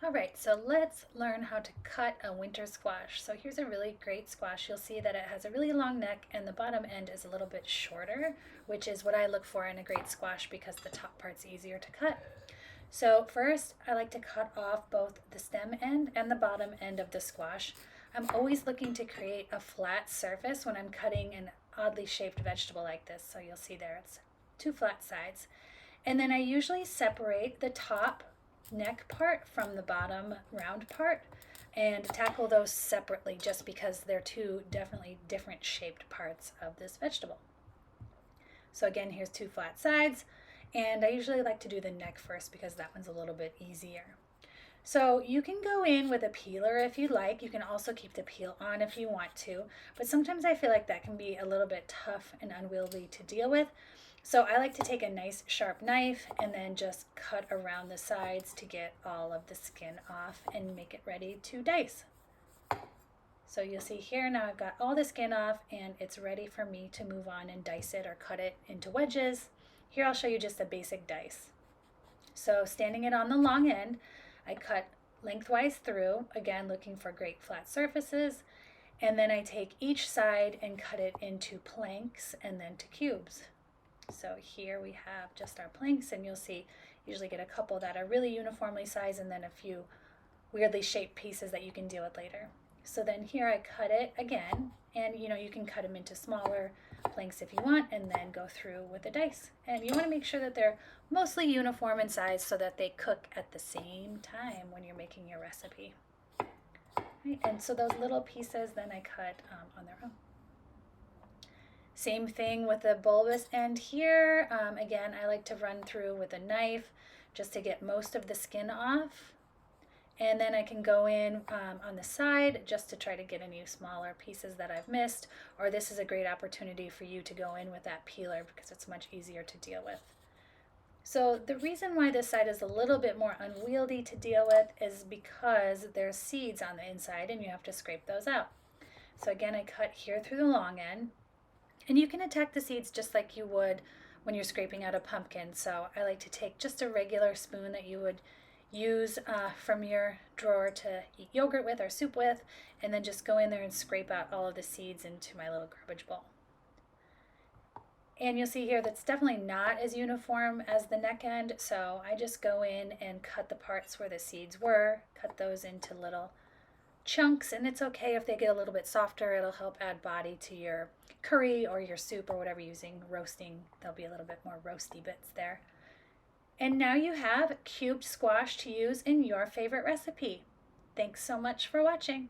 All right, so let's learn how to cut a winter squash. So here's a really great squash. You'll see that it has a really long neck and the bottom end is a little bit shorter, which is what I look for in a great squash because the top part's easier to cut. So first, I like to cut off both the stem end and the bottom end of the squash. I'm always looking to create a flat surface when I'm cutting an oddly shaped vegetable like this. So you'll see there, it's two flat sides. And then I usually separate the top neck part from the bottom round part and tackle those separately just because they're two definitely different shaped parts of this vegetable. So again, here's two flat sides, and I usually like to do the neck first because that one's a little bit easier. So you can go in with a peeler if you like. You can also keep the peel on if you want to, but sometimes I feel like that can be a little bit tough and unwieldy to deal with. So I like to take a nice sharp knife and then just cut around the sides to get all of the skin off and make it ready to dice. So you'll see here now I've got all the skin off and it's ready for me to move on and dice it or cut it into wedges. Here I'll show you just a basic dice. So standing it on the long end, I cut lengthwise through, again looking for great flat surfaces, and then I take each side and cut it into planks and then to cubes. So here we have just our planks, and you'll see usually get a couple that are really uniformly sized and then a few weirdly shaped pieces that you can deal with later. So then here I cut it again, and you can cut them into smaller planks if you want and then go through with a dice. And you want to make sure that they're mostly uniform in size so that they cook at the same time when you're making your recipe. Right, and so those little pieces then I cut on their own. Same thing with the bulbous end here. Again, I like to run through with a knife just to get most of the skin off. And then I can go in on the side just to try to get any smaller pieces that I've missed. Or this is a great opportunity for you to go in with that peeler because it's much easier to deal with. So the reason why this side is a little bit more unwieldy to deal with is because there's seeds on the inside and you have to scrape those out. So again, I cut here through the long end. And you can attack the seeds just like you would when you're scraping out a pumpkin. So I like to take just a regular spoon that you would use from your drawer to eat yogurt with or soup with, and then just go in there and scrape out all of the seeds into my little garbage bowl. And you'll see here that's definitely not as uniform as the neck end, so I just go in and cut the parts where the seeds were, cut those into little chunks, and it's okay if they get a little bit softer. It'll help add body to your curry or your soup or whatever you're using. Roasting, there'll be a little bit more roasty bits there. And now you have cubed squash to use in your favorite recipe. Thanks so much for watching.